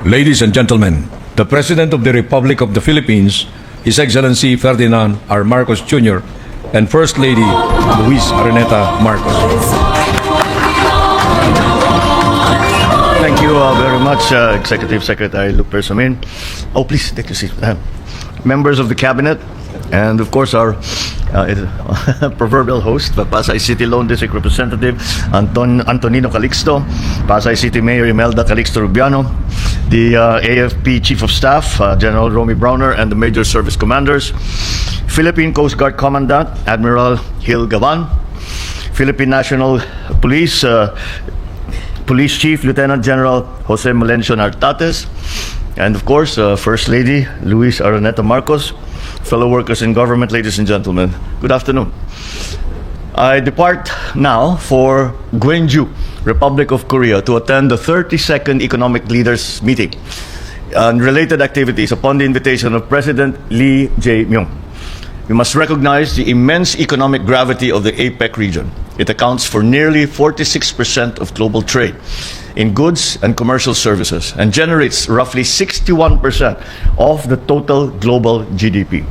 Ladies and gentlemen, the President of the Republic of the Philippines, His Excellency Ferdinand R. Marcos Jr., and First Lady Luis Araneta Marcos. Thank you very much, Executive Secretary Lupe Samin. Oh, please take a seat. Members of the Cabinet, and of course our proverbial host, Pasay City Lone District Representative Antonino Calixto, Pasay City Mayor Imelda Calixto Rubiano, the AFP Chief of Staff, General Romy Browner, and the Major Service Commanders, Philippine Coast Guard Commandant, Admiral Gil Gavan, Philippine National Police, Police Chief Lieutenant General Jose Melencio Nartates, and of course, First Lady Luis Araneta Marcos, fellow workers in government, ladies and gentlemen, good afternoon. I depart now for Gwangju, Republic of Korea, to attend the 32nd Economic Leaders Meeting and related activities upon the invitation of President Lee Jae-myung. We must recognize the immense economic gravity of the APEC region. It accounts for nearly 46% of global trade in goods and commercial services and generates roughly 61% of the total global GDP.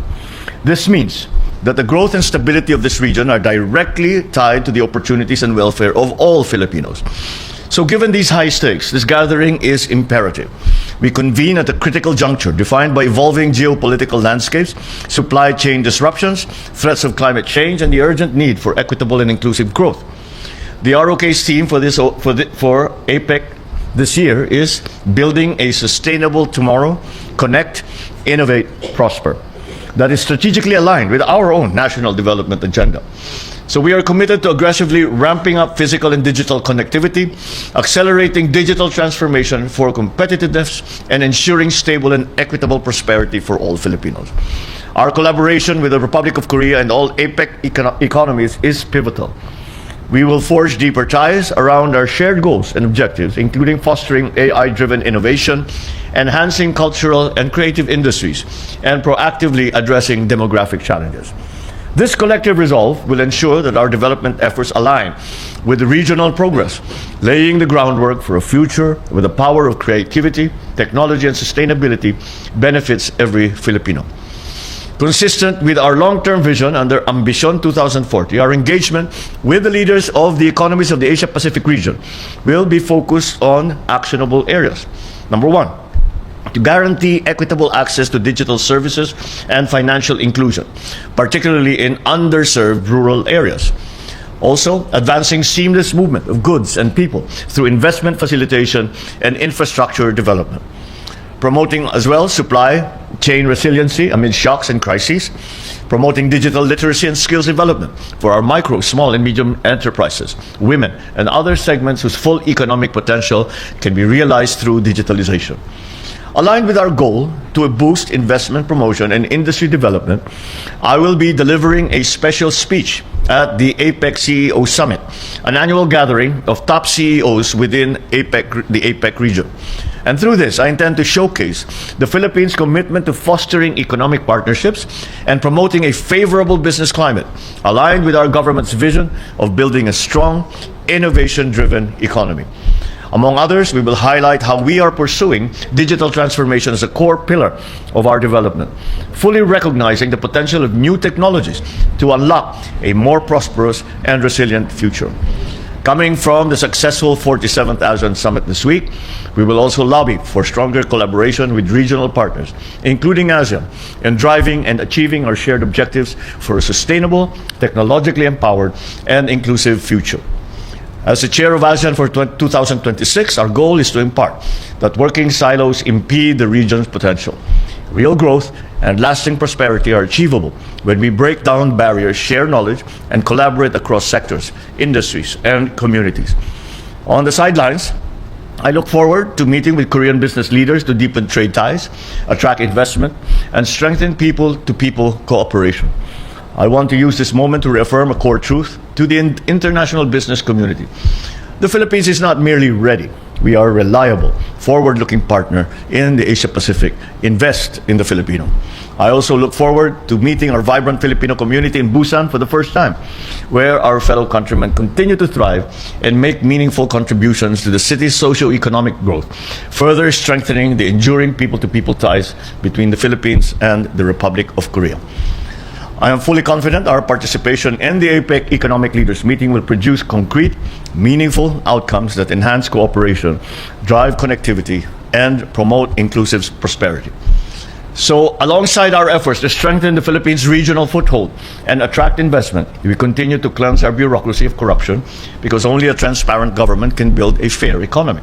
This means that the growth and stability of this region are directly tied to the opportunities and welfare of all Filipinos. So given these high stakes, this gathering is imperative. We convene at a critical juncture defined by evolving geopolitical landscapes, supply chain disruptions, threats of climate change, and the urgent need for equitable and inclusive growth. The ROK's theme for APEC this year is Building a Sustainable Tomorrow, Connect, Innovate, Prosper. That is strategically aligned with our own national development agenda. So we are committed to aggressively ramping up physical and digital connectivity, accelerating digital transformation for competitiveness, and ensuring stable and equitable prosperity for all Filipinos. Our collaboration with the Republic of Korea and all APEC economies is pivotal. We will forge deeper ties around our shared goals and objectives, including fostering AI-driven innovation, enhancing cultural and creative industries, and proactively addressing demographic challenges. This collective resolve will ensure that our development efforts align with the regional progress, laying the groundwork for a future where the power of creativity, technology, and sustainability benefits every Filipino. Consistent with our long-term vision under Ambition 2040, our engagement with the leaders of the economies of the Asia-Pacific region will be focused on actionable areas. Number one, to guarantee equitable access to digital services and financial inclusion, particularly in underserved rural areas. Also, advancing seamless movement of goods and people through investment facilitation and infrastructure development. Promoting as well supply chain resiliency amid shocks and crises, promoting digital literacy and skills development for our micro, small, and medium enterprises, women, and other segments whose full economic potential can be realized through digitalization. Aligned with our goal to boost investment promotion and industry development, I will be delivering a special speech at the APEC CEO Summit, an annual gathering of top CEOs within the APEC region. And through this, I intend to showcase the Philippines' commitment to fostering economic partnerships and promoting a favorable business climate, aligned with our government's vision of building a strong, innovation-driven economy. Among others, we will highlight how we are pursuing digital transformation as a core pillar of our development, fully recognizing the potential of new technologies to unlock a more prosperous and resilient future. Coming from the successful 47th ASEAN Summit this week, we will also lobby for stronger collaboration with regional partners, including ASEAN, in driving and achieving our shared objectives for a sustainable, technologically empowered, and inclusive future. As the chair of ASEAN for 2026, our goal is to impart that working silos impede the region's potential. Real growth and lasting prosperity are achievable when we break down barriers, share knowledge, and collaborate across sectors, industries, and communities. On the sidelines, I look forward to meeting with Korean business leaders to deepen trade ties, attract investment, and strengthen people-to-people cooperation. I want to use this moment to reaffirm a core truth to the international business community. The Philippines is not merely ready, we are a reliable, forward-looking partner in the Asia-Pacific. Invest in the Filipino. I also look forward to meeting our vibrant Filipino community in Busan for the first time, where our fellow countrymen continue to thrive and make meaningful contributions to the city's socio-economic growth, further strengthening the enduring people-to-people ties between the Philippines and the Republic of Korea. I am fully confident our participation in the APEC Economic Leaders Meeting will produce concrete, meaningful outcomes that enhance cooperation, drive connectivity, and promote inclusive prosperity. So, alongside our efforts to strengthen the Philippines' regional foothold and attract investment, we continue to cleanse our bureaucracy of corruption, because only a transparent government can build a fair economy.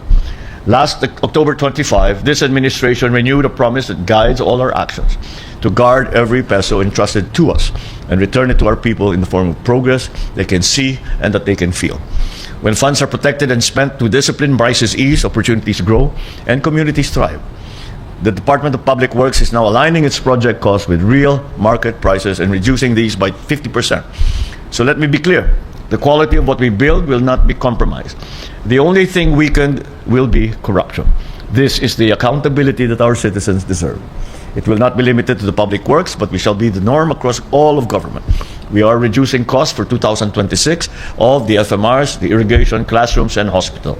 Last October 25, this administration renewed a promise that guides all our actions: to guard every peso entrusted to us and return it to our people in the form of progress they can see and that they can feel. When funds are protected and spent to discipline, prices ease, opportunities grow, and communities thrive. The Department of Public Works is now aligning its project costs with real market prices and reducing these by 50%. So let me be clear. The quality of what we build will not be compromised. The only thing weakened will be corruption. This is the accountability that our citizens deserve. It will not be limited to the public works, but we shall be the norm across all of government. We are reducing costs for 2026 of the FMRs, the irrigation, classrooms, and hospital.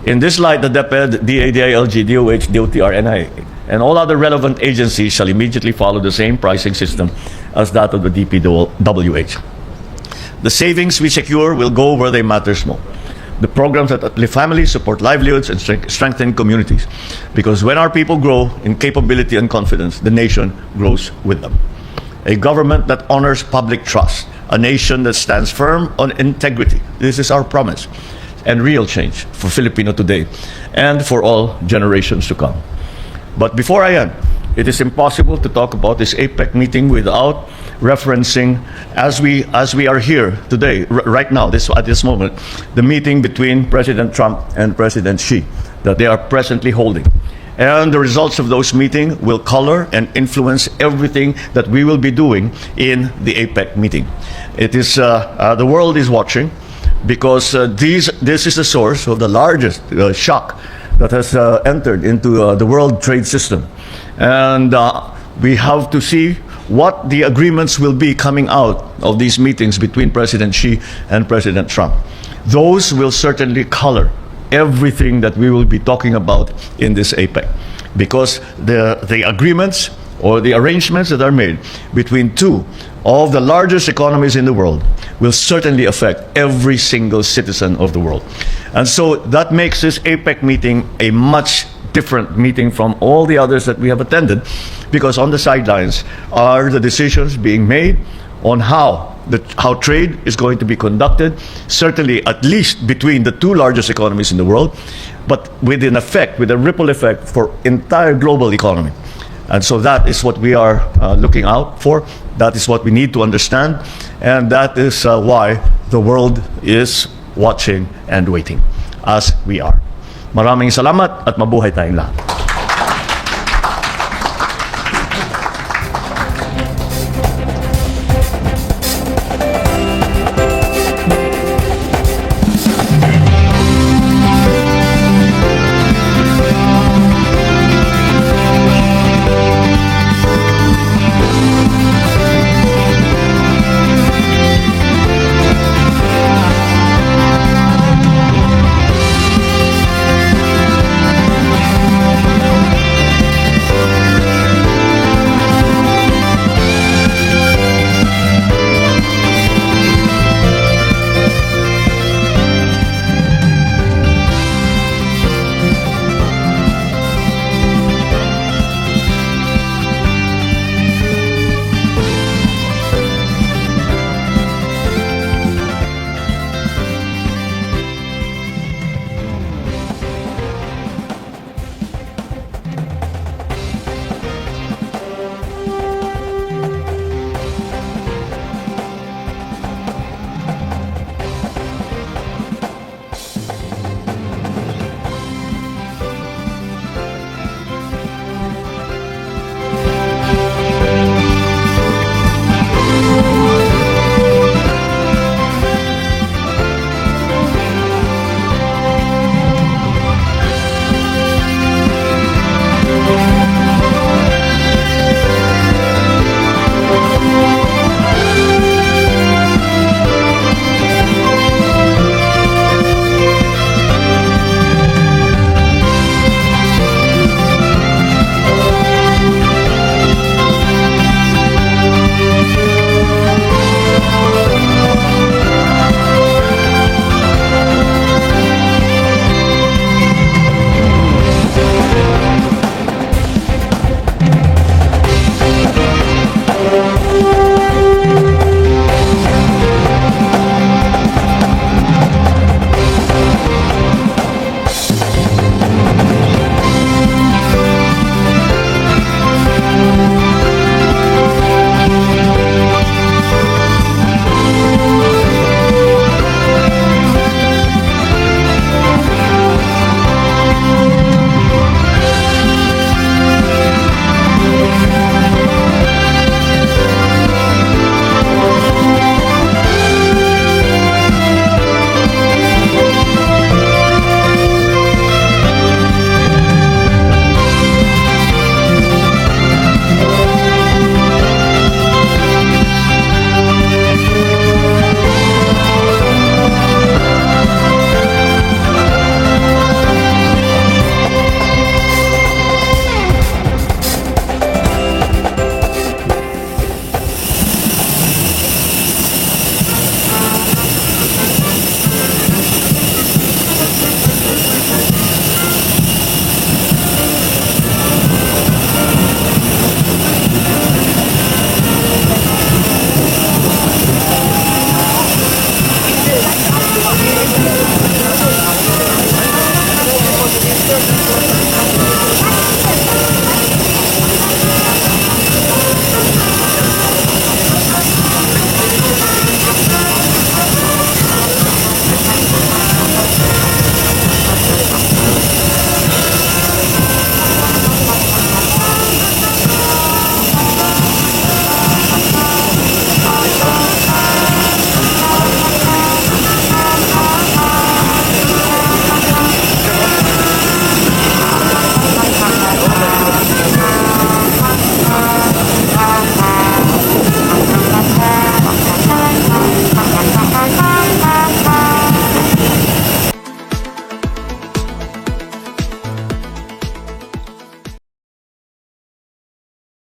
In this light, the DepEd, DADILG, DOH, DOTR, NIA, and all other relevant agencies shall immediately follow the same pricing system as that of the DPWH. The savings we secure will go where they matter most. The programs that uplift families, support livelihoods, and strengthen communities. Because when our people grow in capability and confidence, the nation grows with them. A government that honors public trust. A nation that stands firm on integrity. This is our promise. And real change for Filipino today and for all generations to come. But before I end, it is impossible to talk about this APEC meeting without referencing, as we are here today, right now, at this moment, the meeting between President Trump and President Xi that they are presently holding. And the results of those meetings will color and influence everything that we will be doing in the APEC meeting. It is the world is watching, because this is the source of the largest shock that has entered into the world trade system. And we have to see what the agreements will be coming out of these meetings between President Xi and President Trump. Those will certainly color everything that we will be talking about in this APEC, because the agreements or the arrangements that are made between two of the largest economies in the world will certainly affect every single citizen of the world. And so that makes this APEC meeting a much different meeting from all the others that we have attended, because on the sidelines are the decisions being made on how trade is going to be conducted, certainly at least between the two largest economies in the world, but with a ripple effect for entire global economy. And so that is what we are looking out for. That is what we need to understand. And that is why the world is watching and waiting, as we are. Maraming salamat at mabuhay tayong lahat.